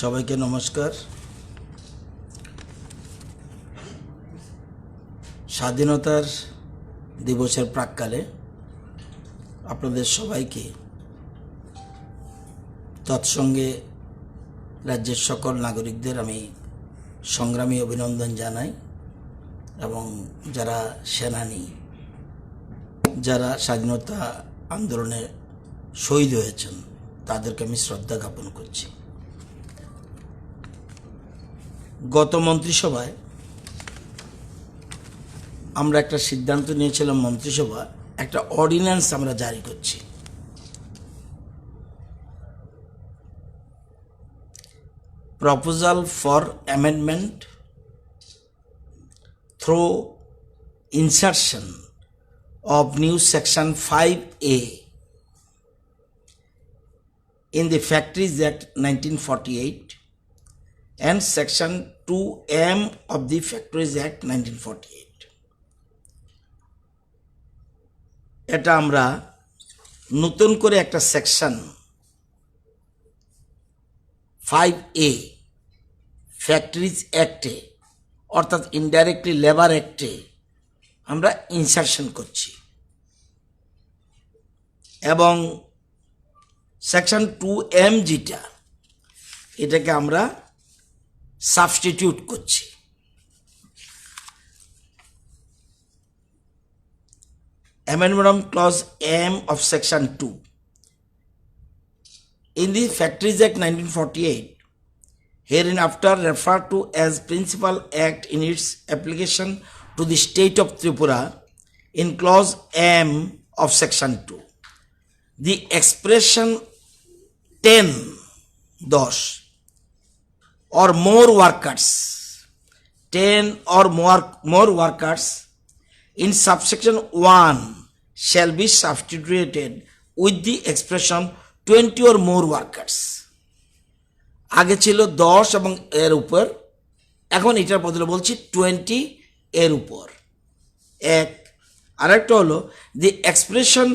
সবাইকে নমস্কার। স্বাধীনতার দিবসের প্রাক্কালে আপনাদের সবাইকে তৎসঙ্গে রাজ্যের সকল নাগরিকদের আমি সংগ্রামী অভিনন্দন জানাই এবং যারা সেনানী, যারা স্বাধীনতা আন্দোলনে শহীদ হয়েছেন তাদেরকে আমি শ্রদ্ধা জ্ঞাপন করছি। গত মন্ত্রিসভায় আমরা একটা সিদ্ধান্ত নিয়েছিলাম, মন্ত্রিসভা একটা অর্ডিন্যান্স আমরা জারি করছি। Proposal for amendment through insertion of new section 5A in the Factories Act 1948 and section 2M of the Factories Act 1948. এটা আমরা নতুন করে একটা সেকশন 5A ফ্যাক্টরিজ অ্যাক্টে অর্থাৎ ইনডাইরেক্টলি লেবার অ্যাক্টে আমরা ইনসারশন করছি এবং সেকশন 2M যেটা, এটাকে আমরা সাবস্টিটিউট করছি। Amendment clause M of section 2 in the Factories Act 1948 hereinafter referred to as Principal Act in its application to the state of Tripura in clause M of section 2. The expression 10 or more workers, 10 or more workers in subsection 1 shall be substituted with the expression 20 or more workers. আগে ছিল 10 এবং এর উপর, এখন এটার বদলে বলছি 20 এর উপর। এক আরেকটা হলো দি expression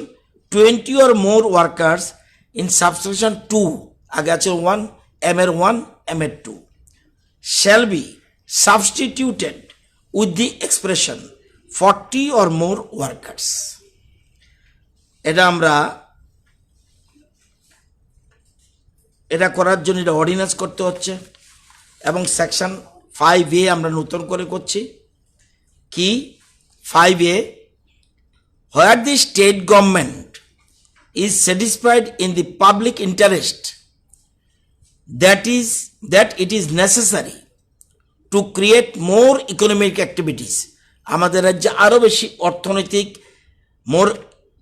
20 or more workers in subsection 2, আগে আছে 1 M এর 1 M এর 2, shall be substituted with the expression 40 or more workers. এটা করার জন্য এটা অর্ডিন্যান্স করতে হচ্ছে এবং সেকশন 5A আমরা নতুন করে করছি। কি 5A, where the state government is satisfied in the public interest that it is necessary to create more economic activities, আমাদের রাজ্যে আরো বেশি অর্থনৈতিক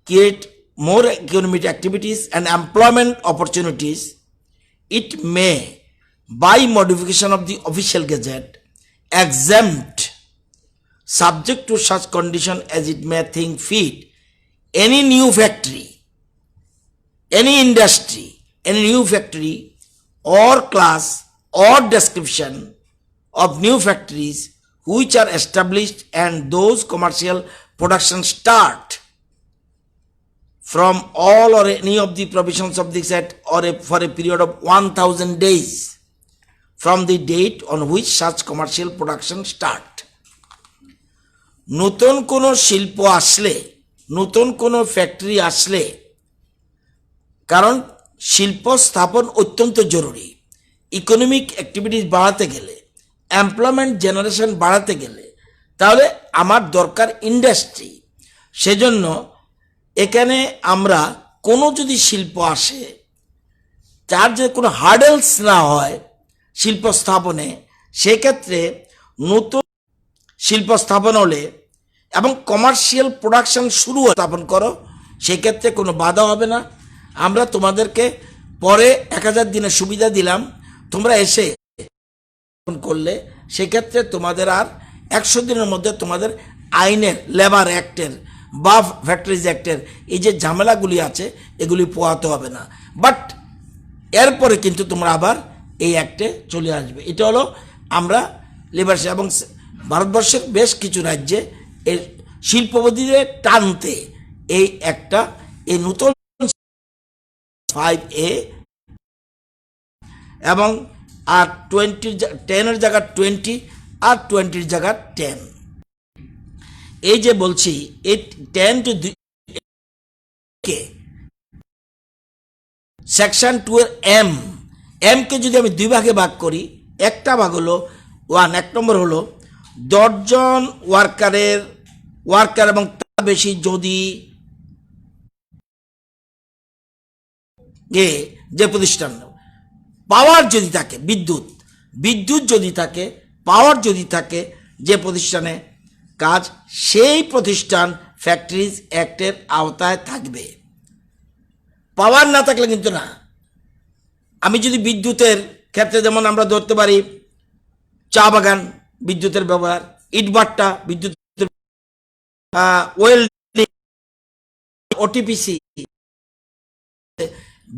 create more economic activities and employment opportunities, it may by modification of the official gazette exempt subject to such condition as it may think fit any new factory, any industry, any new factory or class or description of new factories which are established and those commercial production start from all or any of the provisions of this act or for a period of 1000 days from the date on which such commercial production start. নতুন কোনো শিল্প আসলে, নতুন কোনো factory আসলে, কারণ শিল্প স্থাপন অত্যন্ত জরুরি, ইকোনমিক অ্যাক্টিভিটিস বাড়াতে গেলে, এমপ্লয়মেন্ট জেনারেশন বাড়াতে গেলে তাহলে আমার দরকার ইন্ডাস্ট্রি। সেজন্য এখানে আমরা কোনো যদি শিল্প আসে তার যে কোনো হার্ডেলস না হয় শিল্প স্থাপনে, সেক্ষেত্রে নতুন শিল্প স্থাপন হলে এবং কমার্শিয়াল প্রোডাকশন শুরু স্থাপন করো, সেক্ষেত্রে কোনো বাধা হবে না। আমরা তোমাদেরকে পরে 1000 দিনের সুবিধা দিলাম, তোমরা এসে করলে সেক্ষেত্রে তোমাদের আর 100 দিনের মধ্যে তোমাদের আইনের, লেবার অ্যাক্টের বা ফ্যাক্টরিজ অ্যাক্টের এই যে ঝামেলাগুলি আছে এগুলি পোহাতে হবে না। বাট এরপরে কিন্তু তোমরা আবার এই অ্যাক্টে চলে আসবে। এটা হলো আমরা লেবার এবং ভারতবর্ষের বেশ কিছু রাজ্যে এই শিল্পপতিদের টানতে এই একটা এই নতুন 5A এবং আর 10-এর জায়গা 20 আর 20-র জায়গা 10। এই যে বলছি এই 10 টু কে সেকশন 2 এর এম কে যদি আমি দুই ভাগে ভাগ করি, একটা ভাগ হলো 1, 1 নম্বর হলো 10 জন ওয়ার্কার এবং তার বেশি যদি যে প্রতিষ্ঠান পাওয়ার যদি থাকে, বিদ্যুৎ যদি থাকে, পাওয়ার যদি থাকে যে প্রতিষ্ঠানে কাজ, সেই প্রতিষ্ঠান ফ্যাক্টরিজ অ্যাক্টের আওতায় থাকবে। পাওয়ার না থাকলে কিন্তু না। আমি যদি বিদ্যুতের ক্ষেত্রে যেমন আমরা ধরতে পারি চা বাগান বিদ্যুতের ব্যবহার, ইটভাটা বিদ্যুতের, ওয়েল্ডিং, ওটিপিসি,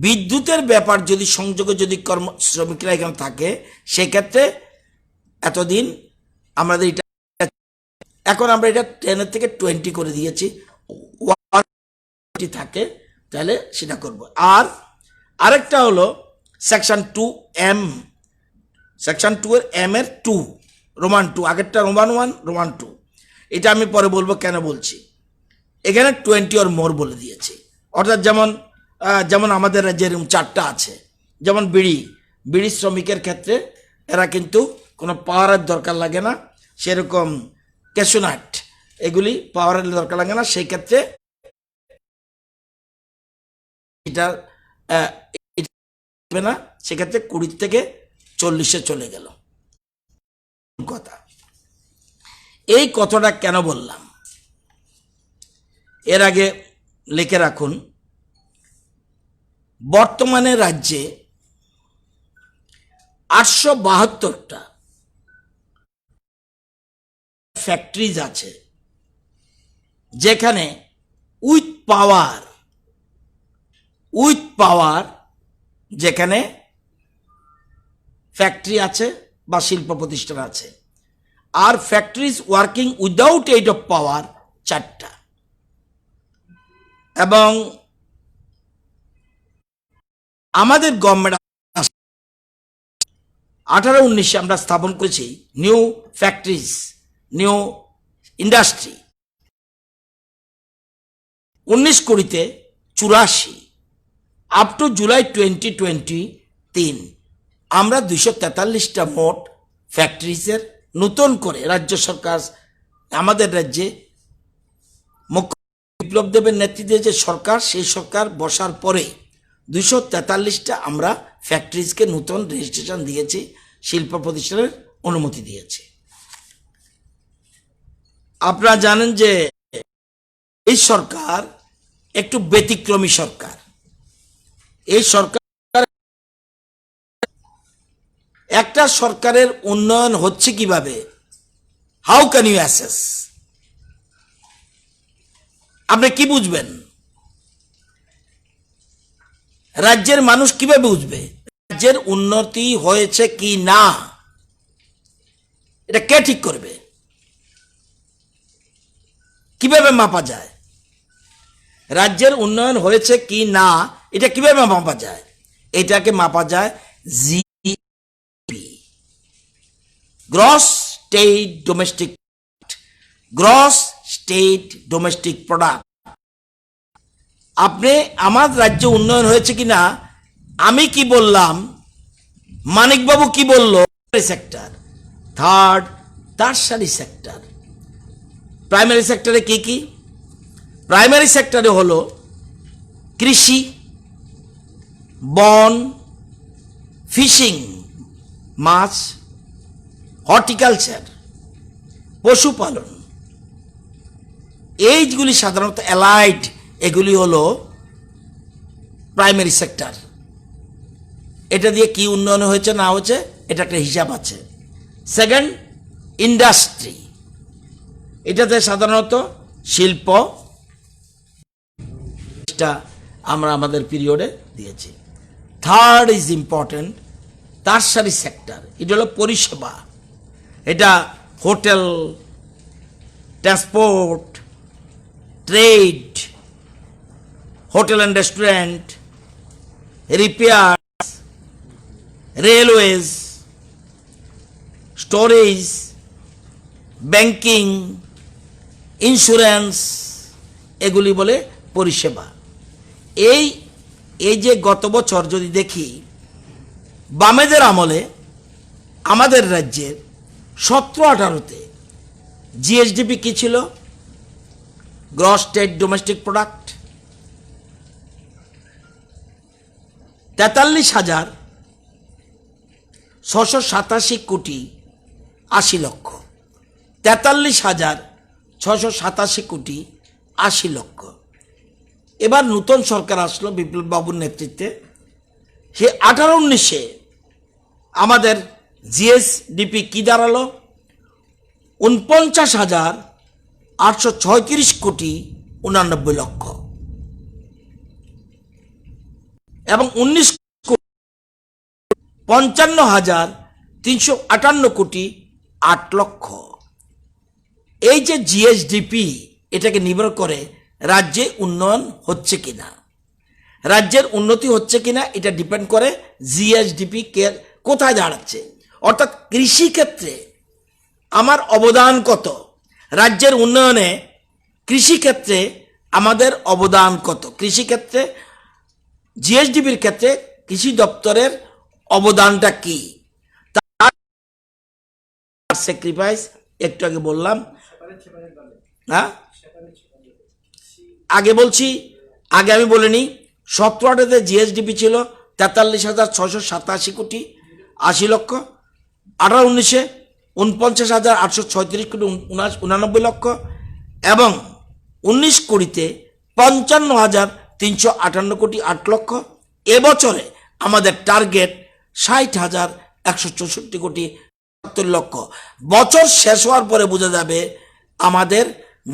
বিদ্যুতের ব্যাপার যদি সংযোগে যদি শ্রমিকরা এখানে থাকে, সেক্ষেত্রে এতদিন আমাদের এটা, এখন আমরা এটা 10 থেকে 20 করে দিয়েছি, থাকে তাহলে সেটা করব। আর আরেকটা হলো সেকশন 2M, সেকশন 2 এর এম এর 2, রোমান 2, আগেরটা রোমান 1, রোমান 2। এটা আমি পরে বলবো কেন বলছি। এখানে 20 অর মোর বলে দিয়েছি। অর্থাৎ যেমন আমাদের রাজ্যে এরকম 4টা আছে, যেমন বিড়ি শ্রমিকের ক্ষেত্রে এরা কিন্তু কোনো পাওয়ারের দরকার লাগে না, সেরকম ক্যাশনাট এগুলি পাওয়ারের দরকার লাগে না, সেই ক্ষেত্রে এটা না, সেক্ষেত্রে 20 থেকে 40-এ চলে গেল কথা। এই কথাটা কেন বললাম এর আগে লিখে রাখুন। বর্তমানে রাজ্যে 872টা ফ্যাক্টরিজ আছে, যেখানে উইথ পাওয়ার যেখানে ফ্যাক্টরি আছে বা শিল্প প্রতিষ্ঠান আছে। আর factories working without aid of power 4টা। এবং আমাদের গভর্নমেন্ট 18-19 আমরা স্থাপন করেছি নিউ ফ্যাক্টরিজ, নিউ ইন্ডাস্ট্রি। 19-20-তে 84, আপ টু জুলাই 2023 আমরা 243টা মোট ফ্যাক্টরিজের নতুন করে রাজ্য সরকার, আমাদের রাজ্যে মুখ্য বিপ্লব দেবের নেতৃত্বে যে সরকার, সেই সরকার বসার পরে 243টা আমরা ফ্যাক্টরিজকে নতুন রেজিস্ট্রেশন দিয়েছি, শিল্প প্রতিষ্ঠানের অনুমতি দিয়েছি। আপনারা জানেন যে এই সরকার একটু ব্যতিক্রমী সরকার। এই সরকার, একটা সরকারের উন্নয়ন হচ্ছে কিভাবে, হাউ ক্যান ইউ অ্যাসেস, আপনি কি বুঝবেন? রাজ্যের মানুষ কিভাবে বুঝবে রাজ্যের উন্নতি হয়েছে কি না? এটা কে ঠিক করবে? কিভাবে মাপা যায় রাজ্যের উন্নয়ন হয়েছে কি না? এটা কিভাবে মাপা যায়? এটাকে মাপা যায় GDP, gross state domestic product. আপনি আমার রাজ্য উন্নয়ন হয়েছে কিনা, আমি কি বললাম, মানিকবাবু কি বলল, সেক্টর, টারশারি সেক্টর। প্রাইমারি সেক্টরে কি কি? প্রাইমারি সেক্টরে হলো কৃষি, বন, ফিশিং, মাছ, হর্টিকালচার, পশুপালন, এইগুলি সাধারণত অ্যালাইড, এগুলি হলো প্রাইমারি সেক্টর। এটা দিয়ে কি উন্নয়ন হয়েছে না হয়েছে এটা একটা হিসাব আছে। সেকেন্ড, ইন্ডাস্ট্রি, এটাতে সাধারণত শিল্প আমরা আমাদের পিরিয়ডে দিয়েছি। থার্ড ইজ ইম্পর্টেন্ট, টারশারি সেক্টর, এটা হলো পরিষেবা। এটা hotel, transport, trade, hotel and restaurant, repair, railways, storage, banking, insurance, এগুলি বলে পরিষেবা। এই এই যে গত বছর যদি দেখি, বামেদের আমলে আমাদের রাজ্যের 17-18-তে জিএসডিপি কি ছিল? গ্রস স্টেট ডোমেস্টিক প্রোডাক্ট 43,687 কোটি 80 লক্ষ। 43,687 কোটি 80 লক্ষ। এবার নতুন সরকার আসলো বিপ্লব বাবুর নেতৃত্বে। সে 18-19-এ আমাদের জিএসডিপি কি দাঁড়ালো? 49,836 কোটি 89 লক্ষ এবং 19 55,358 কোটি 8 লক্ষ। এই যে জিএসডিপি, এটাকে নির্ভর করে রাজ্যে উন্নয়ন হচ্ছে কিনা, রাজ্যের উন্নতি হচ্ছে কিনা, এটা ডিপেন্ড করে জিএসডিপি কোথায় দাঁড়াচ্ছে। অর্থাৎ কৃষিক্ষেত্রে আমার অবদান কত, রাজ্যের উন্নয়নে কৃষিক্ষেত্রে আমাদের অবদান কত, কৃষিক্ষেত্রে জিএসডিপির ক্ষেত্রে কৃষি দপ্তরের অবদানটা কি, তার স্যাক্রিফাইস একটু আগে বললাম। হ্যাঁ, আগে আমি বলিনি, 17-18-তে জিএসডিপি ছিল 43,687 কোটি 80 লক্ষ, 18-19-এ 49,836 কোটি 89 লক্ষ এবং 19-20-তে 55,358 কোটি 8 লক্ষ। এবছরে আমাদের টার্গেট 60,164 কোটি 70 লক্ষ। বছর শেষ হওয়ার পরে বোঝা যাবে আমাদের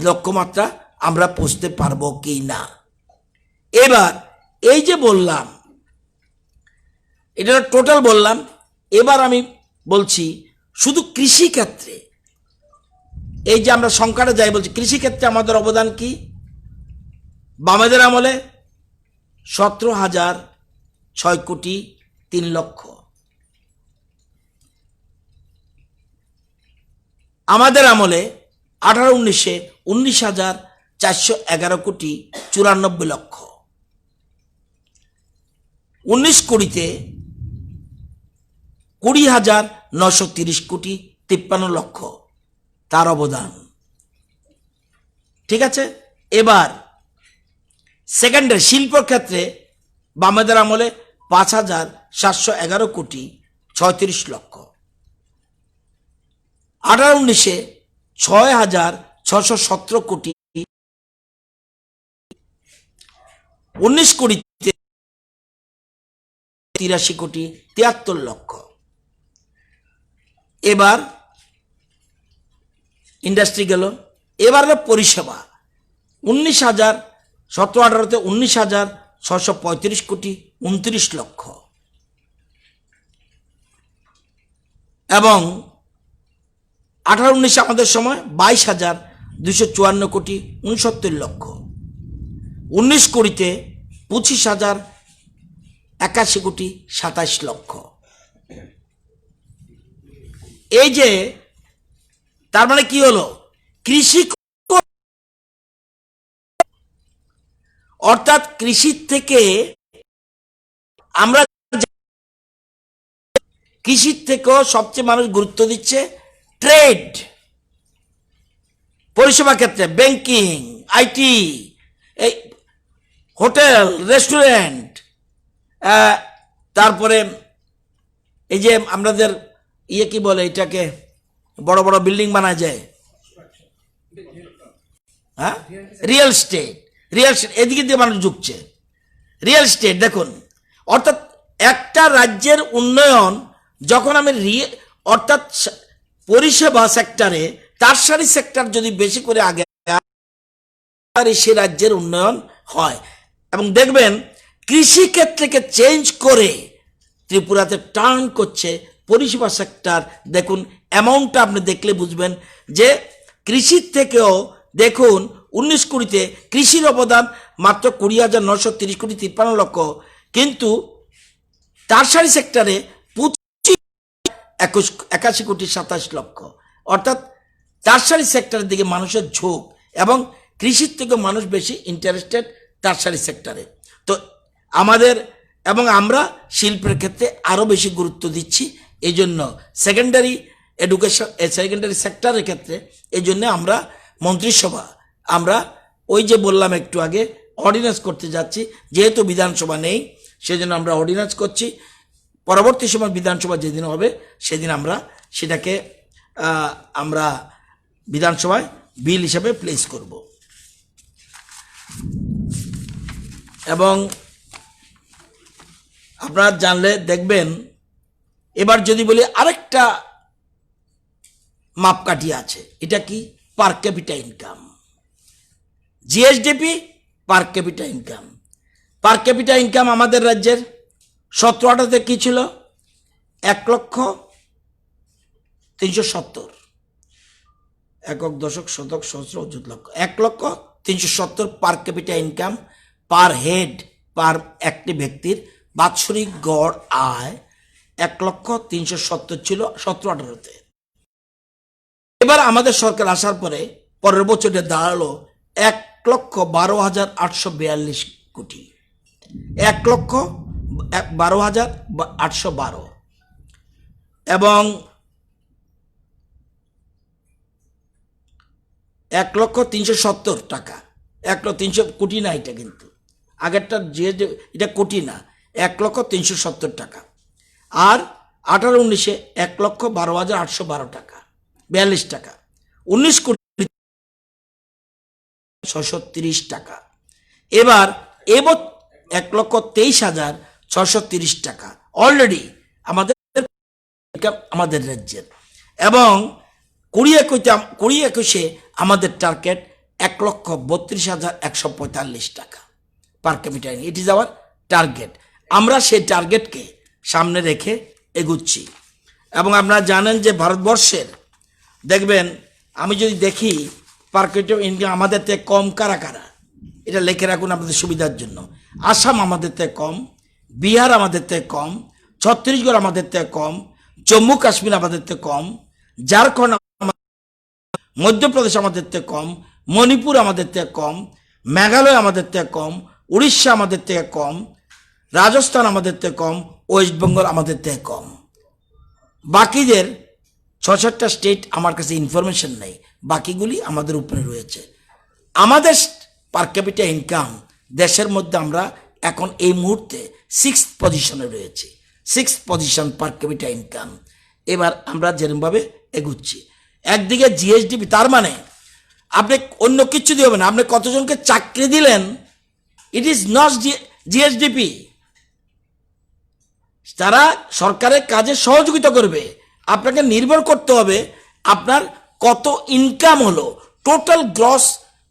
লক্ষ্যমাত্রা আমরা পৌঁছতে পারবো কি না। এবার এই যে বললাম, এটা টোটাল বললাম। এবার আমি বলছি শুধু কৃষিক্ষেত্রে, এই যে আমরা সংখ্যাটা যাই বলছি, কৃষিক্ষেত্রে আমাদের অবদান কি? বামেদের আমলে 17,006 কোটি 3 লক্ষ, আমাদের আমলে 18-19-এ 19,411 কোটি 94 লক্ষ, 19-20-তে 20,930 কোটি 53 লক্ষ তার অবদান। ঠিক আছে। এবার সেকেন্ডারি শিল্পর ক্ষেত্রে বামেদের আমলে 5,711 কোটি 36 লক্ষ, 18-19-এ 6,617 কোটি, 19-20-তে 83 কোটি 73 লক্ষ। এবার ইন্ডাস্ট্রি গেল। এবার পরিষেবা 17-18-তে 19,635 কোটি 29 লক্ষ এবং 18-19 আমাদের সময় 22,254 কোটি 69 লক্ষ, 19-20-তে 25,081 কোটি 27 লক্ষ। এই যে তার মানে কি হলো, কৃষি অর্থাৎ কৃষি থেকে আমরা, কৃষির থেকেও সবচেয়ে মানুষ গুরুত্ব দিচ্ছে ট্রেড, পরিষেবা ক্ষেত্রে ব্যাংকিং, আইটি, এই হোটেল, রেস্টুরেন্ট, তারপরে এই যে আমাদের কি বলে এটাকে, বড় বড় বিল্ডিং বানায় যায়, হ্যাঁ, রিয়েল এস্টেট, এদিকে দিয়ে মানুষ ঝুঁকছে। রিয়েল এস্টেট দেখুন, অর্থাৎ একটা রাজ্যের উন্নয়ন যখন আমি অর্থাৎ পরিষেবা সেক্টরে, টারশারি সেক্টর যদি বেশি করে আগে সে রাজ্যের উন্নয়ন হয়। এবং দেখবেন কৃষি ক্ষেত্রকে চেঞ্জ করে ত্রিপুরাতে টার্ন করছে পরিষেবা সেক্টর। দেখুন অ্যামাউন্টটা আপনি দেখলে বুঝবেন যে কৃষির থেকেও দেখুন 19-20-তে কৃষির অবদান মাত্র 20,930 কোটি 53 লক্ষ, কিন্তু টারশারি সেক্টরে 81,81,27,00,000, অর্থাৎ টারশারি সেক্টরের দিকে মানুষের ঝোঁক, এবং কৃষির থেকে মানুষ বেশি ইন্টারেস্টেড টারশারি সেক্টরে। তো আমাদের এবং আমরা শিল্পের ক্ষেত্রে আরও বেশি গুরুত্ব দিচ্ছি। এই জন্য সেকেন্ডারি এডুকেশন, সেকেন্ডারি সেক্টরের ক্ষেত্রে এই জন্য আমরা মন্ত্রিসভা, আমরা ওই যে বললাম একটু আগে, অর্ডিন্যান্স করতে যাচ্ছি। যেহেতু বিধানসভা নেই, সেজন্য আমরা অর্ডিন্যান্স করছি। পরবর্তী সময় বিধানসভা যেদিন হবে সেদিন আমরা সেটাকে আমরা বিধানসভায় বিল হিসেবে প্লেস করব। এবং আপনারা জানলে দেখবেন, এবার যদি বলি আরেকটা মাপকাঠি আছে, এটা কি? পার capita income, GSDP per capita income. পার ক্যাপিটা ইনকাম আমাদের রাজ্যের 17-18তে কি ছিল? 1,370,000, একক, দশক, শতক, সহস্র, অযুত, লক্ষ, 1,370,000 per capita income per head, per একটি ব্যক্তির বাৎসরিক গড় আয় 1,370,000 ছিল 17-18তে। এবার আমাদের সরকার আসার পরে পরের বছরে দাঁড়ালো 1,12,842 কোটি, 1,12,812, এবং 1,370,000 টাকা, 1,300 কোটি না, এটা কিন্তু আগেরটা যে এটা কোটি না, 1,370,000 টাকা। আর 18-19-এ 1,12,812 টাকা, 42 টাকা, 19,630,000 টাকা। এবার 1,23,630 টাকা অলরেডি আমাদের রাজ্যের। এবং 2021-এ আমাদের টার্গেট 1,32,145 টাকা পার capital. It is our target. আমরা সেই টার্গেটকে সামনে রেখে এগুচ্ছি। এবং আপনারা জানেন যে ভারতবর্ষের দেখবেন, আমি যদি দেখি পার ক্যাপিটা ইনকাম আমাদের থেকে কম কারা কারা, এটা লিখে রাখুন আপনাদের সুবিধার জন্য। আসাম আমাদের থেকে কম, বিহার আমাদের থেকে কম, ছত্তিশগড় আমাদের থেকে কম, জম্মু কাশ্মীর আমাদের থেকে কম, ঝাড়খণ্ড, মধ্যপ্রদেশ আমাদের থেকে কম, মণিপুর আমাদের থেকে কম, মেঘালয় আমাদের থেকে কম, উড়িষ্যা আমাদের থেকে কম, রাজস্থান আমাদের থেকে কম, ওয়েস্ট বেঙ্গল আমাদের থেকে কম। বাকিদের 6-7টা স্টেট আমার কাছে ইনফরমেশন নেই, বাকিগুলি আমাদের উপরে রয়েছে। আমাদের পার ক্যাপিটা ইনকাম দেশের মধ্যে আমরা এখন এই মুহূর্তে 6th পজিশনে রয়েছি, 6th পজিশন পার ক্যাপিটা ইনকাম। এবার আমরা যেরকমভাবে এগুচ্ছি, একদিকে জিএসডিপি, তার মানে আপনি অন্য কিছু দিয়ে হবে না, আপনি কতজনকে চাকরি দিলেন, ইট ইজ নট জিএসডিপি। তারা সরকারের কাজে সহযোগিতা করবে, আপনাকে নির্ভর করতে হবে আপনার কত ইনকাম হলো, টোটাল গ্রস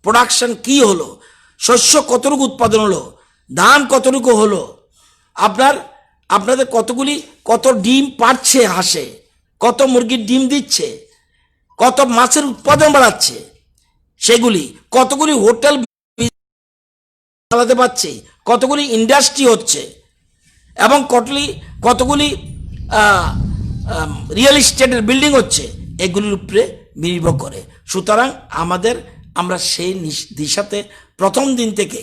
প্রোডাকশন কি হলো, শস্য কতটুকু উৎপাদন হলো, ধান কতটুকু হলো, আপনাদের কত ডিম পাচ্ছে হাঁসে, কত মুরগির ডিম দিচ্ছে, কত মাছের উৎপাদন বাড়াচ্ছে, সেগুলি কতগুলি হোটেল চালাতে পারছে, কতগুলি ইন্ডাস্ট্রি হচ্ছে, এবং কতগুলি রিয়েল এস্টেটের বিল্ডিং হচ্ছে, এগুলির উপরে নির্ভর করে। সুতরাং আমরা সেই দিশাতে প্রথম দিন থেকে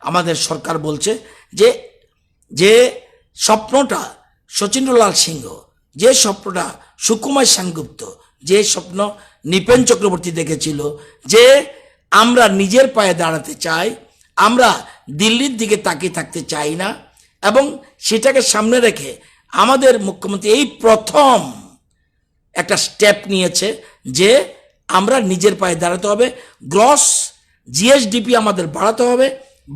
আমাদের সরকার বলছে যে স্বপ্নটা শচীন্দ্রলাল সিংহ, যে স্বপ্নটা সুকুমার সেনগুপ্ত, যে স্বপ্ন নৃপেন চক্রবর্তী দেখেছিল, যে আমরা নিজের পায়ে দাঁড়াতে চাই, আমরা দিল্লির দিকে তাকিয়ে থাকতে চাই না, এবং সেটাকে সামনে রেখে আমাদের মুখ্যমন্ত্রী এই প্রথম একটা স্টেপ নিয়েছে যে আমরা নিজের পায়ে দাঁড়াতে হবে, গ্রস জিএসডিপি আমাদের বাড়াতে হবে,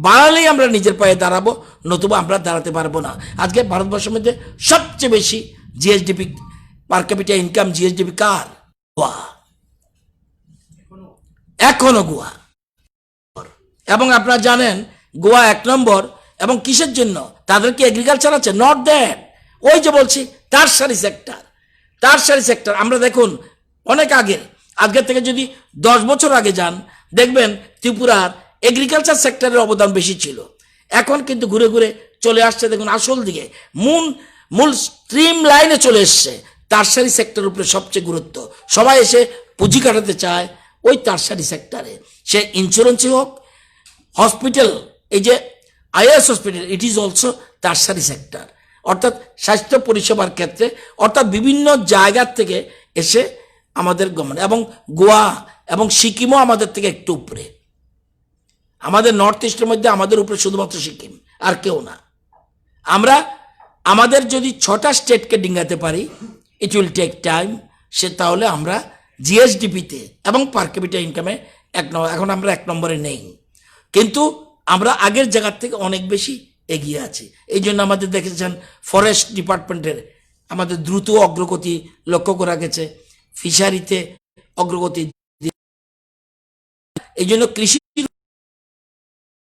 বাড়ালেই আমরা নিজের পায়ে দাঁড়াবো, নতুবা আমরা দাঁড়াতে পারবো না। আজকে ভারতবর্ষের মধ্যে সবচেয়ে বেশি GSDP per capita income, GSDP কার? গোয়া, এখনো গোয়া। এবং আপনারা জানেন গোয়া 1 নম্বর, এবং কিসের জন্য? তাদের কি এগ্রিকালচার আছে? নট দ্যাট, ওই যে বলছি টারশারি সেক্টর। আমরা দেখুন অনেক আজকের থেকে যদি 10 বছর আগে যান, দেখবেন ত্রিপুরার এগ্রিকালচার সেক্টরের অবদান বেশি ছিল। এখন কিন্তু ঘুরে ঘুরে চলে আসছে দেখুন আসল দিকে, মূল স্ট্রিম লাইনে চলে এসছে। টারশারি সেক্টরের উপরে সবচেয়ে গুরুত্ব, সবাই এসে পুঁজি কাটাতে চায় ওই টারশারি সেক্টরে, সে ইন্স্যুরেন্সই হোক, হসপিটাল, এই যে is hospital, it is also tertiary sector, অর্থাৎ স্বাস্থ্য পরিষেবার ক্ষেত্রে, অর্থাৎ বিভিন্ন জায়গার থেকে এসে আমাদের গভর্নমেন্ট, এবং গোয়া এবং সিকিমও আমাদের থেকে একটু উপরে, আমাদের নর্থ ইস্টের মধ্যে আমাদের উপরে শুধুমাত্র সিকিম, আর কেউ না। আমরা আমাদের যদি 6টা স্টেটকে ডিঙ্গাতে পারি, ইট উইল টেক টাইম, সে তাহলে আমরা জিএসডিপিতে এবং পার ক্যাপিটা ইনকামে এখন আমরা 1 নম্বরে নেই, কিন্তু আমরা আগের জায়গার থেকে অনেক বেশি এগিয়ে আছি। এই জন্য আমাদের দেখেছেন ফরেস্ট ডিপার্টমেন্টের আমাদের দ্রুত অগ্রগতি লক্ষ্য করা গেছে, ফিশারিতে অগ্রগতি, এই জন্য কৃষি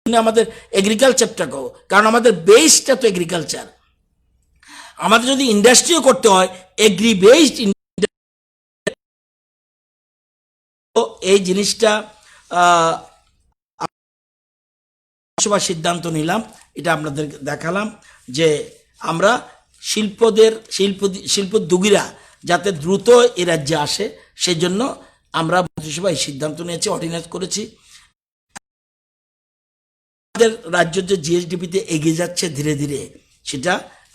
আমাদের এগ্রিকালচারটাকেও, কারণ আমাদের বেসটা তো এগ্রিকালচার, আমাদের যদি ইন্ডাস্ট্রিও করতে হয় এগ্রি বেসড, এই জিনিসটা সিদ্ধান্ত নিলাম, এটা আপনাদের দেখালাম যে আমরা শিল্পোদ্যোগীরা যাতে দ্রুত এ রাজ্যে আসে, সেজন্য আমরা মন্ত্রিসভায় সিদ্ধান্ত নিয়েছি, অর্ডিন্যান্স করেছি। আমাদের রাজ্য যে জিএসডিপিতে এগিয়ে যাচ্ছে ধীরে ধীরে, সেটা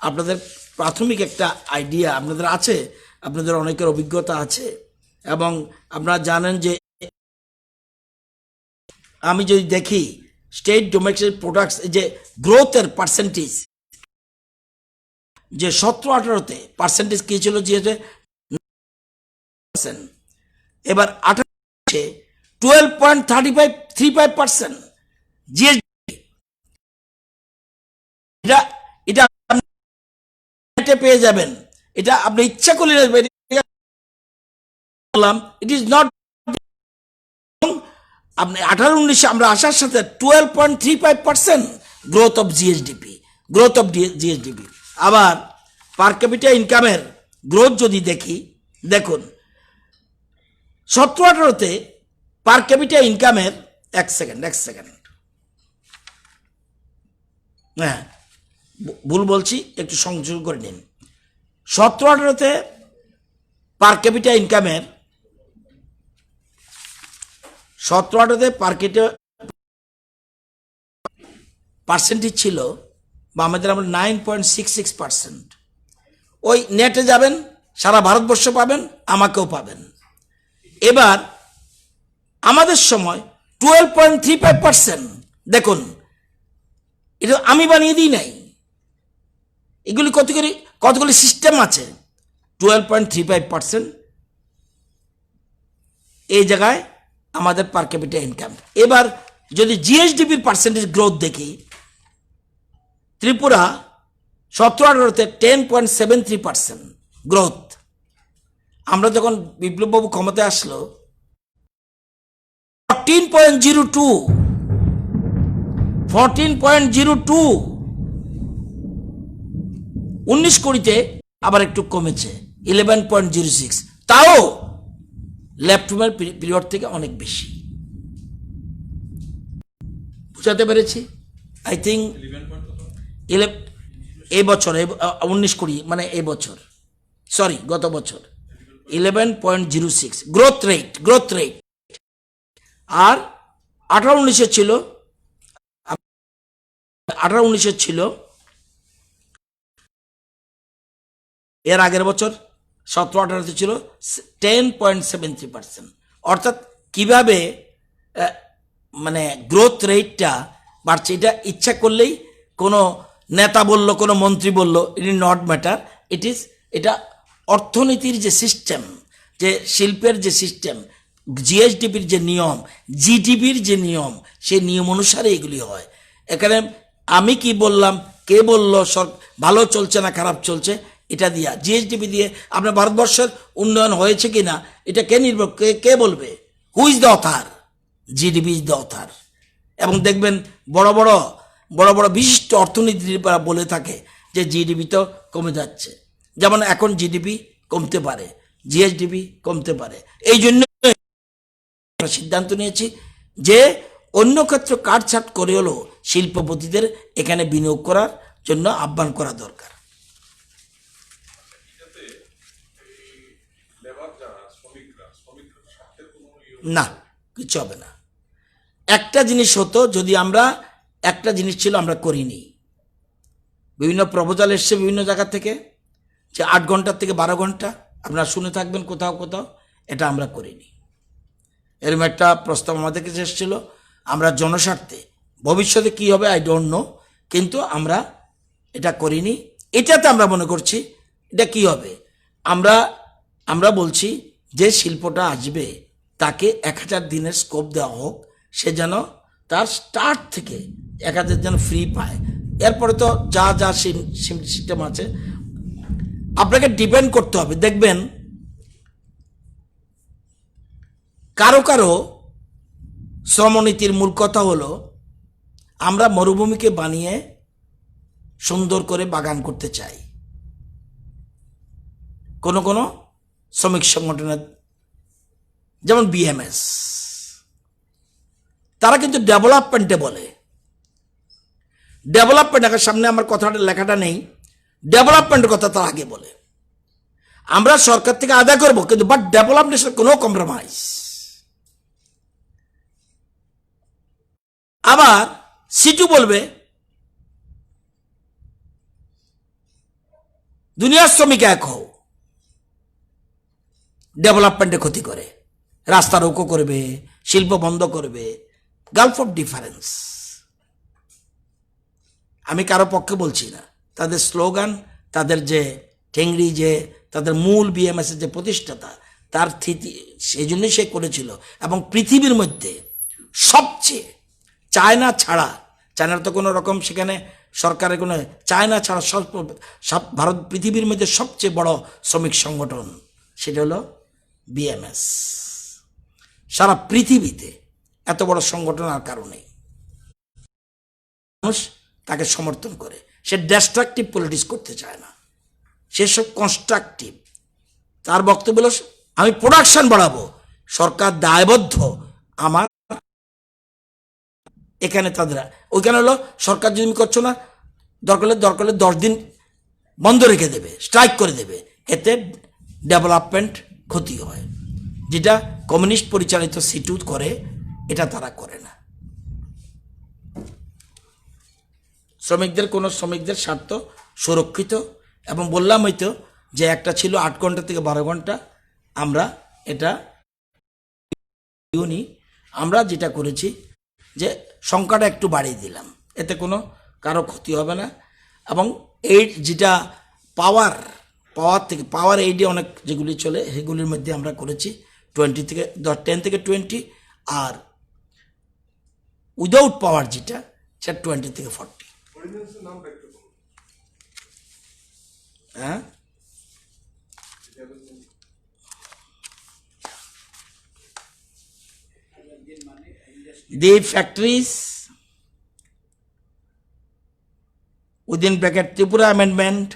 আপনাদের প্রাথমিক একটা আইডিয়া আপনাদের আছে, আপনাদের অনেকের অভিজ্ঞতা আছে, এবং আপনারা জানেন যে আমি যদি দেখি স্টেট ডোমেস্টিক প্রোডাক্টস যে গ্রোথের পার্সেন্টেজ, যে 17-18-তে পার্সেন্টেজ কি ছিল, যে এবার 18 12.35% জিএসডি, এটা এটা পেয়ে যাবেন, এটা আপনি ইচ্ছা করলে বললাম, ইট ইজ নট, আপনি 18-19 আমরা আসার সাথে 12.35% গ্রোথ অফ জিএসডিপি, আবার পার ক্যাপিটা ইনকামের গ্রোথ যদি দেখি, দেখুন 17-18-তে পার ক্যাপিটা ইনকামের এক সেকেন্ড হ্যাঁ ভুল বলছি, একটু সংযোগ করে নিন। 17-18-তে পার ক্যাপিটা ইনকামের 17-18-তে পার ক্যাপিটা পার্সেন্টেজ ছিল, বা আমাদের আমরা 9.66%, ওই নেটে যাবেন সারা ভারতবর্ষ পাবেন, আমাকেও পাবেন। এবার আমাদের সময় 12.35%, দেখুন এটা আমি বানিয়ে দিই নাই, এগুলি কতগুলি সিস্টেম আছে। 12.35% এই জায়গায় আমাদের পার ক্যাপিটা ইনকাম। এবার যদি জিএসডিপির পার্সেন্টেজ গ্রোথ দেখি, ত্রিপুরা 17-18-তে 10.73% গ্রোথ। আমরা যখন বিপ্লববাবু ক্ষমতায় আসলো 14.02, 19-20-তে আবার একটু কমেছে 11.06, তাও লেফট পিরিয়ড থেকে অনেক বেশি। বুঝাতে পেরেছি? আই থিঙ্ক এই বছর 19-20 মানে এই বছর, সরি গত বছর 11.06 গ্রোথ রেট, আর 18-19-এ ছিল 18-19-এ ছিল এর আগের বছর 17-18-তে ছিল 10.73%। অর্থাৎ কিভাবে মানে গ্রোথ রেটটা বাড়ছে, এটা ইচ্ছা করলেই কোনো নেতা বলল, কোনো মন্ত্রী বলল, ইট ইজ নট ম্যাটার, এটা অর্থনীতির যে সিস্টেম, যে শিল্পের যে সিস্টেম, জিএসডিপির যে নিয়ম, জিডিপির যে নিয়ম, সেই নিয়ম অনুসারে এগুলি হয়। এখানে আমি কি বললাম, কে বলল ভালো চলছে না খারাপ চলছে, এটা দিয়া জিএসডিপি দিয়ে আপনার ভারতবর্ষের উন্নয়ন হয়েছে কিনা এটা কে বলবে? Who is the author? GDP is the author. এবং দেখবেন বড় বড় বিশিষ্ট অর্থনীতিবিদরা বলে থাকে যে জিডিপি তো কমে যাচ্ছে, যেমন এখন জিডিপি কমতে পারে, জিএসডিপি কমতে পারে। এই জন্য সিদ্ধান্ত নিয়েছি যে অন্য ক্ষেত্রে কাটছাট করে হলেও শিল্পপতিদের এখানে বিনিয়োগ করার জন্য আহ্বান করা দরকার। না, কিছু হবে না। একটা জিনিস হতো, যদি আমরা একটা জিনিস ছিল আমরা করিনি, বিভিন্ন প্রপোজাল এসছে বিভিন্ন জায়গা থেকে যে 8 ঘন্টার থেকে 12 ঘন্টা, আপনারা শুনে থাকবেন কোথাও কোথাও, এটা আমরা করিনি। এরকম একটা প্রস্তাব আমাদের কাছে এসেছিল, আমরা জনস্বার্থে, ভবিষ্যতে কি হবে আই ডোন্ট নো, কিন্তু আমরা এটা করিনি। এটাতে আমরা মনে করছি এটা কি হবে, আমরা বলছি যে শিল্পটা আসবে তাকে 1000 দিনের স্কোপ দেওয়া হোক, সে যেন তার স্টার্ট থেকে 1000 যেন ফ্রি পায়। এরপরে তো যা যা সিস্টেম আছে আপনাকে ডিপেন্ড করতে হবে। দেখবেন কারো কারো শ্রমনীতির মূল কথা হলো আমরা মরুভূমিকে বানিয়ে সুন্দর করে বাগান করতে চাই। কোন কোন শ্রমিক সংগঠনের যেমন বিএমএস, তারা কিন্তু ডেভেলপমেন্টে বলে, ডেভেলপমেন্ট, সামনে আমার কথাটা লেখাটা নেই, ডেভেলপমেন্টের কথা তারা আগে বলে। আমরা সরকার থেকে আদায় করবো, কিন্তু বাট ডেভেলপমেন্টের কোনো কম্প্রোমাইজ। আবার সিটু বলবে দুনিয়ার শ্রমিক এক হও, ডেভেলপমেন্টে ক্ষতি করে, রাস্তা রোকো করবে, শিল্প বন্ধ করবে, গালফ অফ ডিফারেন্স। আমি কারো পক্ষে বলছি না, তাদের স্লোগান, তাদের যে ঠেংরি, যে তাদের মূল বিএমএস এর যে প্রতিষ্ঠাতা, তার থিতি সেই জন্যই সে করেছিল। এবং পৃথিবীর মধ্যে সবচেয়ে, চায়না ছাড়া, চায়নার তো কোনো রকম সেখানে সরকারের কোনো, চায়না ছাড়া সব ভারত পৃথিবীর মধ্যে সবচেয়ে বড় শ্রমিক সংগঠন, সেটা হলো বিএমএস। সারা পৃথিবীতে এত বড় সংগঠন আর কারণে মানুষ তাকে সমর্থন করে। সে ডিস্ট্রাকটিভ পলিটিক্স করতে চায় না, সে সব কনস্ট্রাকটিভ। তার বক্তব্য হলো আমি প্রোডাকশন বাড়াবো, সরকার দায়বদ্ধ আমার এখানে, তাদের ওইখানে হলো সরকার যদি করছো না, দরকার হলে 10 দিন বন্ধ রেখে দেবে, স্ট্রাইক করে দেবে, এতে ডেভেলপমেন্ট ক্ষতি হয়। যেটা কমিউনিস্ট পরিচালিত সিটু করে, এটা তারা করে না। শ্রমিকদের স্বার্থ সুরক্ষিত। এবং বললাম হয়তো যে একটা ছিল 8 ঘন্টা থেকে 12 ঘন্টা, আমরা এটা আমরা যেটা করেছি যে সংখ্যাটা একটু বাড়িয়ে দিলাম, এতে কোনো কারো ক্ষতি হবে না। এবং এই যেটা পাওয়ার থেকে পাওয়ার এইডে অনেক যেগুলি চলে, সেগুলির মধ্যে আমরা করেছি 10 থেকে 20, আর উইদাউট পাওয়ার যেটা সেটা 20 থেকে 40। হ্যাঁ, the factories within bracket Tripura amendment,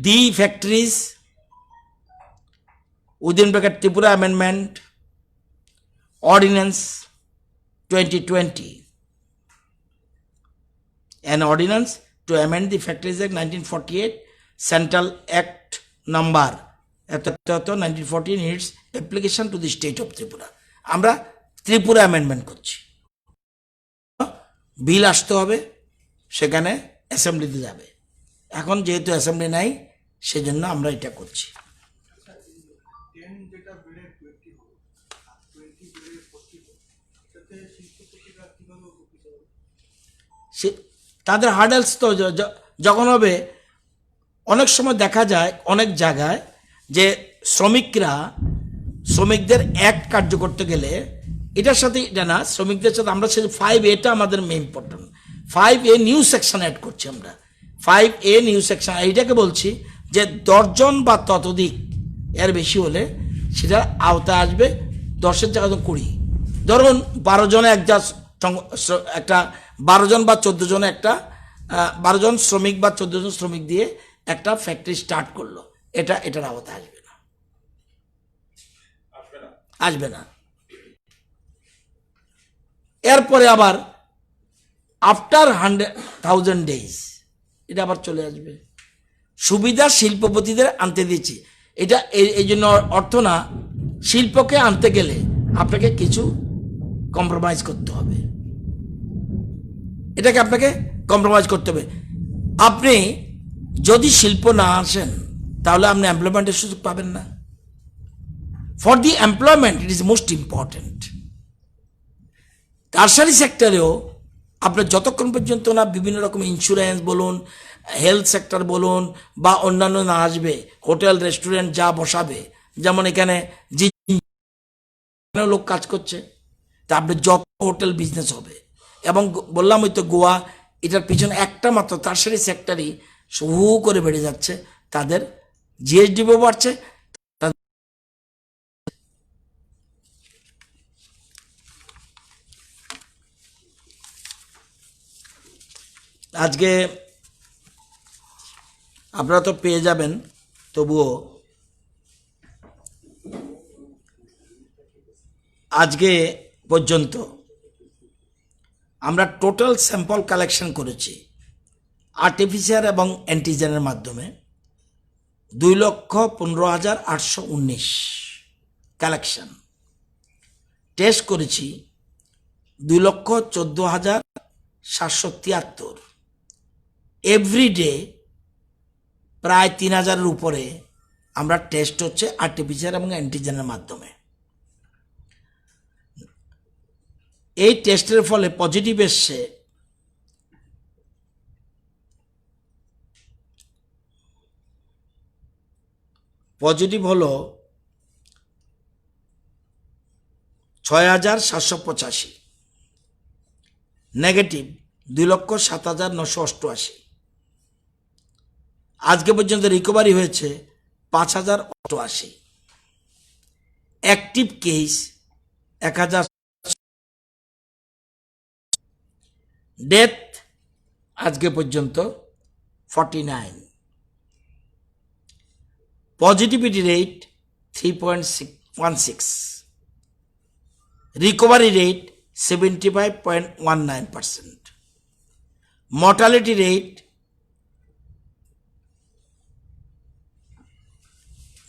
the factories within bracket Tripura amendment ordinance 2020, an ordinance to amend the Factories Act 1948, Central Act number 1914 its application to the state of Tripura. আমরা Tripura amendment করছি, বিল আসতে হবে, সেখানে অ্যাসেম্বলিতে যাবে। এখন যেহেতু assembly নাই, সেজন্য আমরা এটা করছি। তাদের হার্ডেলস তো যখন হবে, অনেক সময় দেখা যায় অনেক জায়গায় যে শ্রমিকদের অ্যাক্ট কার্য করতে গেলে এটার সাথে এটা না, শ্রমিকদের সাথে আমরা 5A আমাদের main important, 5A new section add করছি আমরা। 5A নিউ সেকশন, এইটাকে বলছি যে 10 জন বা ততোধিক এর বেশি হলে সেটা আওতায় আসবে 10-এর জায়গায় 20। ধরুন 12 জনে একটা 12 জন বা 14 জনে একটা 12 জন শ্রমিক বা 14 জন শ্রমিক দিয়ে একটা ফ্যাক্টরি স্টার্ট করলো, এটার আওতায় আসবে না। এরপরে আবার আফটার 100,000 ডেজ এটা আবার চলে আসবে। সুবিধা শিল্পপতিদের আনতে দিচ্ছি, এটা এই জন্য অর্থ না, শিল্পকে আনতে গেলে আপনাকে কিছু কম্প্রোমাইজ করতে হবে, এটাকে আপনাকে কম্প্রোমাইজ করতে হবে। আপনি যদি শিল্প না আসেন তাহলে আপনি এমপ্লয়মেন্টের সুযোগ পাবেন না। For the employment it is most important. Tertiary সেক্টরেও আপনার যতক্ষণ পর্যন্ত না বিভিন্ন রকম ইন্স্যুরেন্স বলুন, হেলথ সেক্টর বলুন বা অন্যান্য না আসবে, হোটেল রেস্টুরেন্ট যা বসাবে, যেমন এখানে যে লোক কাজ করছে, তা আপনার যত হোটেল বিজনেস হবে। এবং বললাম ওই তো গোয়া, এটার পিছনে একটা মাত্র টারশারি সেক্টরই হু করে বেড়ে যাচ্ছে, তাদের জিএসডিও বাড়ছে। আজকে আপনারা তো পেয়ে যাবেন, তবুও আজকে পর্যন্ত আমরা টোটাল স্যাম্পল কালেকশন করেছি আর্টিফিশিয়াল এবং অ্যান্টিজেনের মাধ্যমে 2,15,819 কালেকশন। টেস্ট করেছি 2,14,773। এভরিডে প্রায় 3,000-এর উপরে আমরা টেস্ট হচ্ছে আর্টিফিশিয়াল এবং অ্যান্টিজেনের মাধ্যমে। এই টেস্টের ফলে পজিটিভ এসছে পজিটিভ হলো 6,785, নেগেটিভ 2,07,988। আজকে পর্যন্ত রিকভারি হয়েছে 5,088, অ্যাক্টিভ কেস 1,000, ডেথ আজকে পর্যন্ত 49, positivity rate 3.16, recovery rate 75.19%, mortality rate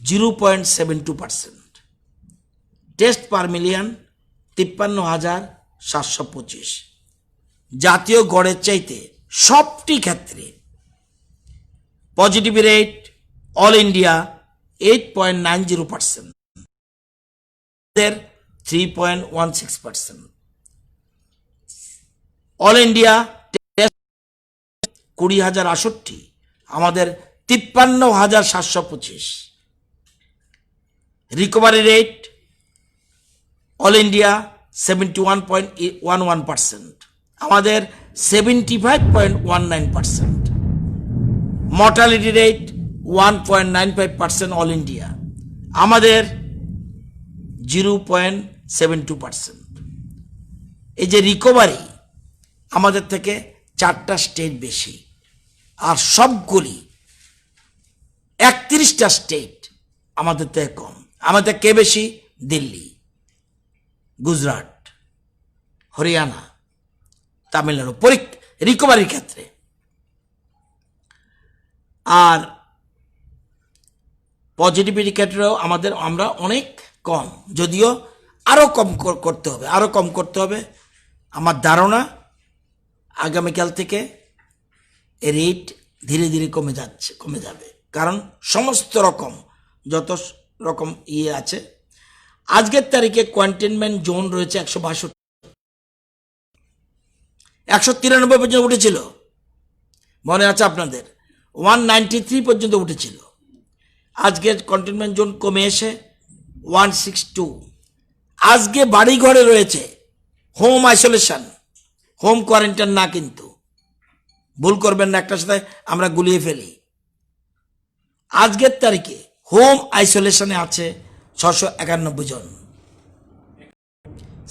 0.72%, test per million 53,725। জাতীয় গড়ের চাইতে সবটি ক্ষেত্রে positive rate all India 8.90%, 3.16%, all India 20,068, আমাদের 53,725। রিকভারি রেট অল ইন্ডিয়া 71.11%, আমাদের 75.19%। মর্টালিটি রেট 1.95% অল ইন্ডিয়া, আমাদের 0.72%। এই যে রিকভারি আমাদের থেকে 4টা স্টেট বেশি, আর সবগুলি 31টা স্টেট আমাদের থেকে কম। আমাদের কে বেশি? দিল্লি, গুজরাট, হরিয়ানা, তামিলনাড়ু রিকভারির ক্ষেত্রে। আর পজিটিভিটি ক্ষেত্রেও আমরা অনেক কম, যদিও আরও কম করতে হবে। আমার ধারণা আগামীকাল থেকে রেট ধীরে ধীরে কমে যাবে, কারণ সমস্ত রকম যত রকম আছে। আজকের তারিখে কন্টেনমেন্ট জোন রয়েছে 162, 193 পর্যন্ত উঠেছিল, মনে আছে আপনাদের, 193 পর্যন্ত উঠেছিল। আজকের কন্টেনমেন্ট জোন কমে এসে 162। আজকে বাড়ি ঘরে রয়েছে হোম আইসোলেশন, হোম কোয়ারেন্টাইন না, কিন্তু ভুল করবেন না, একটা সাথে আমরা গুলিয়ে ফেলি। আজকের তারিখে হোম আইসোলেশনে আছে 691 জন,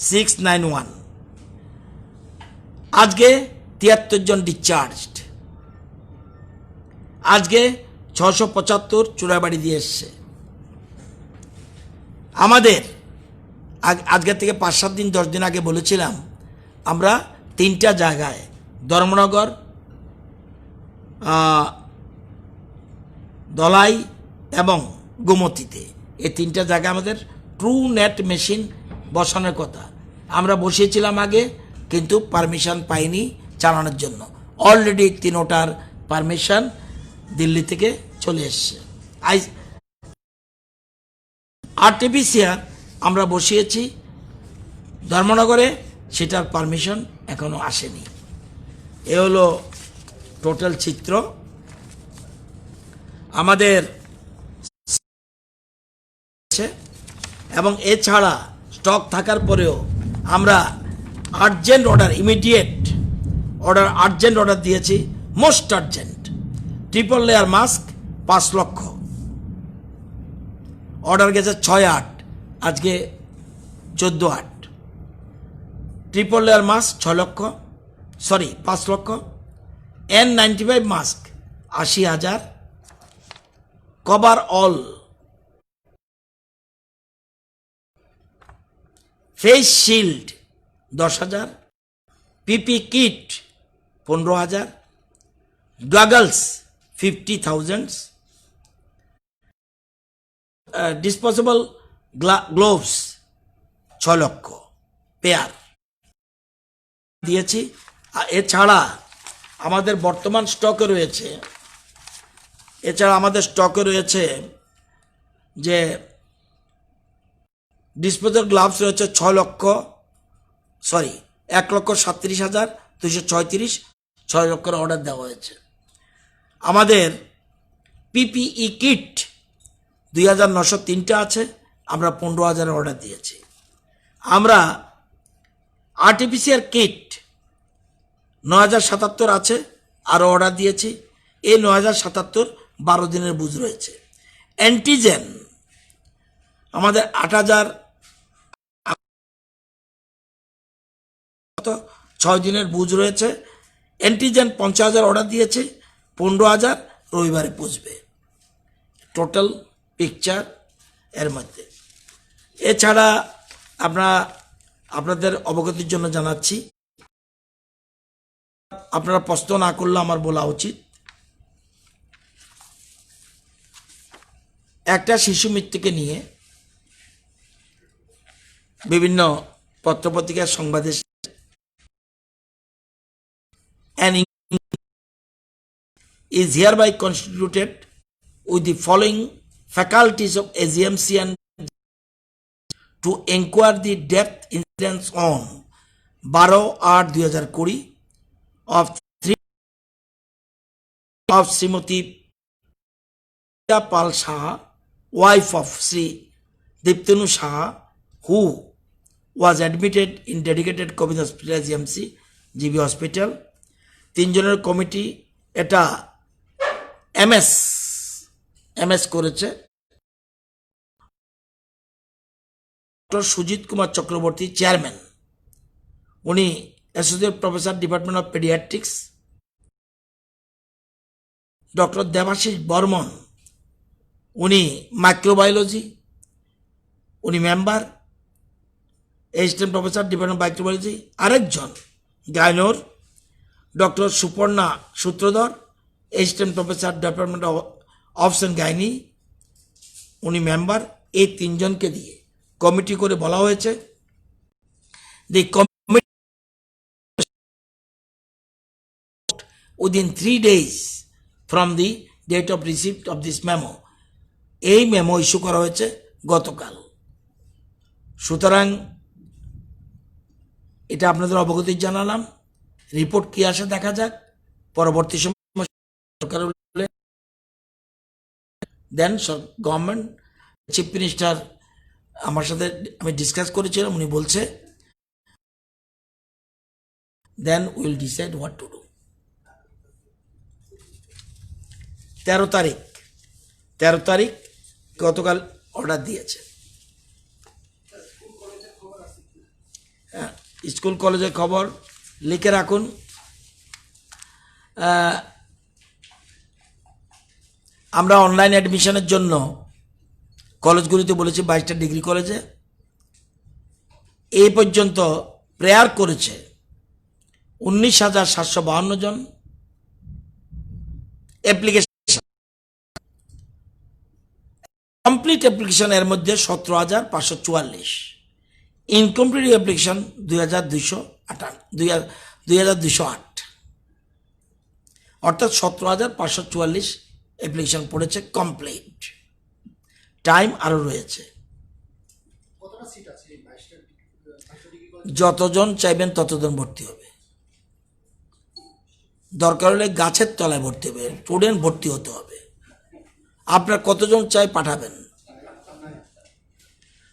691। আজকে 73 জন ডিসচার্জড। আজকে 675 চূড়াবাড়ি দিয়ে এসছে। আমাদের আজকের থেকে 5-7 দিন 10 দিন আগে বলেছিলাম আমরা 3টা জায়গায় ধর্মনগর, দলাই এবং গোমতীতে, এই 3টা জায়গায় আমাদের ট্রু নেট মেশিন বসানোর কথা। আমরা বসিয়েছিলাম আগে, কিন্তু পারমিশন পাইনি চালানোর জন্য। অলরেডি 3টার পারমিশন দিল্লি থেকে চলে এসছে। আরটিপিসিআর আমরা বসিয়েছি ধর্মনগরে, সেটার পারমিশন এখনো আসেনি। এ হলো টোটাল চিত্র। আমাদের এবং এছাড়া স্টক থাকার পরেও আমরা urgent order, immediate order, urgent order দিয়েছি। Most urgent triple layer mask 5 lakh, order গেছে 6-8, আজকে 14-8। Triple layer mask 5 lakh, N95 mask 80,000, cover all, face shield 10,000, PP kit 15,000, goggles 50,000, disposable gloves 6 lakh pair দিয়েছি। এছাড়া আমাদের বর্তমান স্টকে রয়েছে, যে ডিসপোজাল গ্লাভস রয়েছে 1,37,236, 6 লক্ষের অর্ডার দেওয়া হয়েছে। আমাদের পিপিই কিট 2,903টা আছে, আমরা 15,000 অর্ডার দিয়েছি। আমরা আরটিপিসিআর কিট 9,077 আছে, আরও অর্ডার দিয়েছি। এই 9,077 12 দিনের বুঝ রয়েছে। অ্যান্টিজেন আমাদের 8,000, 6 দিনের বুঝ রয়েছে। অ্যান্টিজেন 50,000 অর্ডার দিয়েছে, 15,000 রবিবারে পৌঁছবে। টোটাল পিকচার এর মধ্যে। এছাড়া আপনাদের অবগতির জন্য জানাচ্ছি, আপনারা প্রশ্ন না করলে আমার বলা উচিত, একটা শিশু মৃত্যুকে নিয়ে বিভিন্ন পত্রপত্রিকার সংবাদে is hereby constituted with the following faculties of AGMC and to inquire the death incidents on 12/8/2020 of 3 of Srimati Pal Shah, wife of Sri Diptanu Shah, who was admitted in dedicated COVID hospital AGMC GB hospital। 3 জনের committee এটা MS করেছে। Doctor Sujit Kumar Chakraborty chairman, উনি associate professor department of paediatrics. Doctor Debashis Barman, উনি microbiology, উনি member, assistant professor department of microbiology. আরেকজন গাইনোর doctor Suparna Sutradhar, assistant professor department of obs and gynae, উনি member. এই 3 জনকে দিয়ে কমিটি করে বলা হয়েছে, the committee within 3 days from the date of receipt of this memo. এই মেমো ইস্যু করা হয়েছে গতকাল। সুতরাং এটা আপনাদের অবগতি জানালাম। রিপোর্ট কি আসে দেখা যাক। পরবর্তী সময় সরকার দেন গভর্নমেন্ট, চিফ মিনিস্টার আমার সাথে আমি ডিসকাস করেছিলাম, উনি বলছে then will decide what to do. 13 তারিখ গতকাল অর্ডার দিয়েছে। স্কুল কলেজের খবর লিখে রাখুন। আমরা অনলাইন অ্যাডমিশনের জন্য কলেজগুলিতে বলেছি 22টা ডিগ্রি কলেজে এই পর্যন্ত প্রেয়ার করেছে 19,752 জন অ্যাপ্লিকেশন, কমপ্লিট অ্যাপ্লিকেশন এর মধ্যে 17,544, ইনকমপ্লিট অ্যাপ্লিকেশন 2,208, অর্থাৎ 17,544 অ্যাপ্লিকেশন পড়েছে কমপ্লিট। টাইম আরও রয়েছে। যতজন চাইবেন ততজন ভর্তি হবে, দরকার হলে গাছের তলায় ভর্তি হবে, স্টুডেন্ট ভর্তি হতে হবে। আপনার কতজন চাই পাঠাবেন,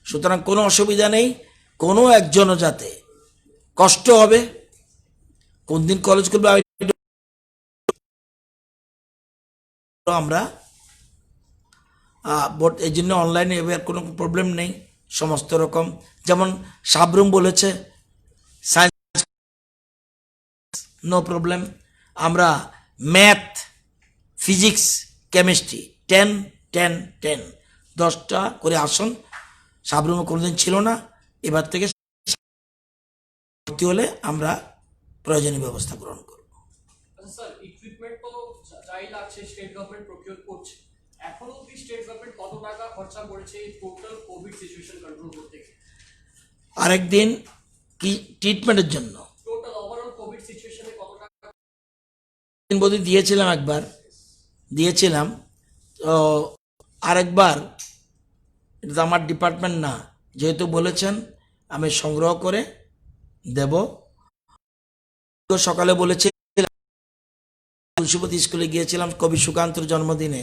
সুতরাং কোনো অসুবিধা নেই। কোনো একজনও যাতে কষ্ট হবে কোন দিন কলেজ করবে আমরা এই জন্য অনলাইনে এবার কোনো প্রবলেম নেই, সমস্ত রকম। যেমন সাবরুম বলেছে সায়েন্স নো প্রবলেম, আমরা ম্যাথ, ফিজিক্স, কেমিস্ট্রি 10 10 10 10টা করে আসন সাবরুমে কোনোদিন ছিল না, এবার থেকে ভর্তি হলে আমরা প্রয়োজনীয় ব্যবস্থা গ্রহণ করব। স্যার ইকুইপমেন্ট তো যাই লাগছে স্টেট গভর্নমেন্ট প্রকিউর করছে, এখনো কি স্টেট গভর্নমেন্ট কত টাকা খরচা করেছে এই টোটাল কোভিড সিচুয়েশন কন্ট্রোল করতে? আরেকদিন কি ট্রিটমেন্টের জন্য টোটাল ওভারঅল কোভিড সিচুয়েশনে কত টাকা বোধহয় দিয়েছিলাম, একবার দিয়েছিলাম, তো আরেকবার, এটা তো আমার ডিপার্টমেন্ট না, যেহেতু বলেছেন আমি সংগ্রহ করে দেব। সকালে বলেছি তুলসীপতি স্কুলে গিয়েছিলাম কবি সুকান্তর জন্মদিনে,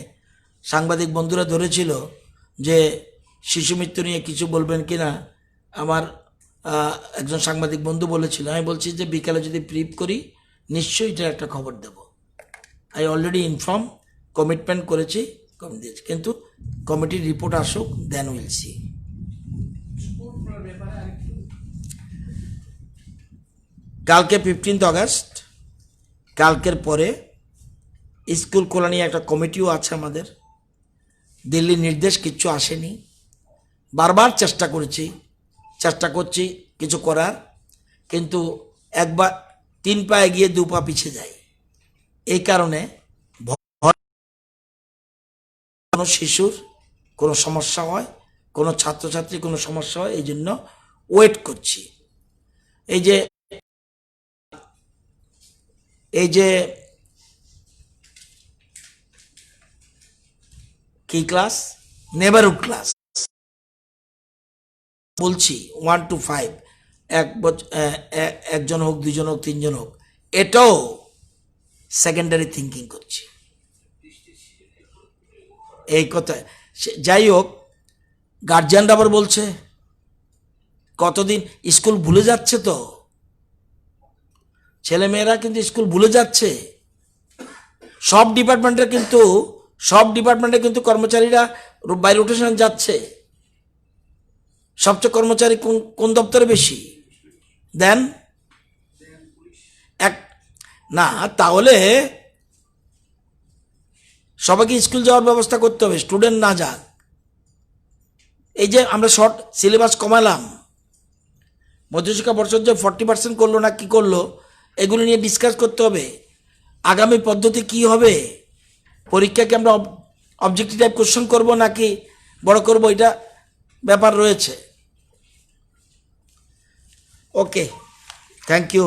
সাংবাদিক বন্ধুরা ধরেছিল যে শিশু মৃত্যু নিয়ে কিছু বলবেন কিনা। আমার একজন সাংবাদিক বন্ধু বলেছিল, আমি বলছি যে বিকালে যদি ব্রিফ করি নিশ্চয়ই এটার একটা খবর দেব। আই অলরেডি ইনফর্ম, কমিটমেন্ট করেছি, কম দিয়েছি, কিন্তু কমিটির রিপোর্ট আসুক, দেন উইল সি। কালকে 15 আগস্ট, কালকের পরে স্কুল খোলা নিয়ে একটা কমিটিও আছে আমাদের। দিল্লির নির্দেশ কিচ্ছু আসেনি, বারবার চেষ্টা করছি কিছু করার, কিন্তু একবার 3 পা এগিয়ে 2 পা পিছিয়ে যায়। এই কারণে কোনো শিশুর কোনো সমস্যা হয়, কোনো ছাত্রছাত্রী কোনো সমস্যা হয়, এই জন্য ওয়েট করছি। এই যে কি ক্লাস, নেবারহুড ক্লাস বলছি 1 to 5, একজন হোক, 2 জন হোক, 3 জন হোক, এটাও সেকেন্ডারি থিঙ্কিং করছি এই কথা। যাই হোক, গার্জিয়ানরা আবার বলছে কতদিন স্কুল ভুলে যাচ্ছে, তো ছেলেমেয়েরা কিন্তু স্কুল ভুলে যাচ্ছে। সব ডিপার্টমেন্টে কিন্তু কর্মচারীরা বাই রোটেশন যাচ্ছে। সবচেয়ে কর্মচারী কোন দপ্তরে বেশি দেন? না, তাহলে সবাইকে স্কুল যাওয়ার ব্যবস্থা করতে হবে, স্টুডেন্ট না যাক। এই যে আমরা শর্ট সিলেবাস কমালাম, মধ্যশিক্ষা পর্ষদ যে 40% করলো না কি করলো, এগুলো নিয়ে ডিসকাস করতে হবে। আগামী পদ্ধতি কি হবে, পরীক্ষাকে আমরা অবজেক্টিভ টাইপ কোশ্চেন করবো নাকি বড় করবো, এটা ব্যাপার রয়েছে। ওকে, থ্যাংক ইউ।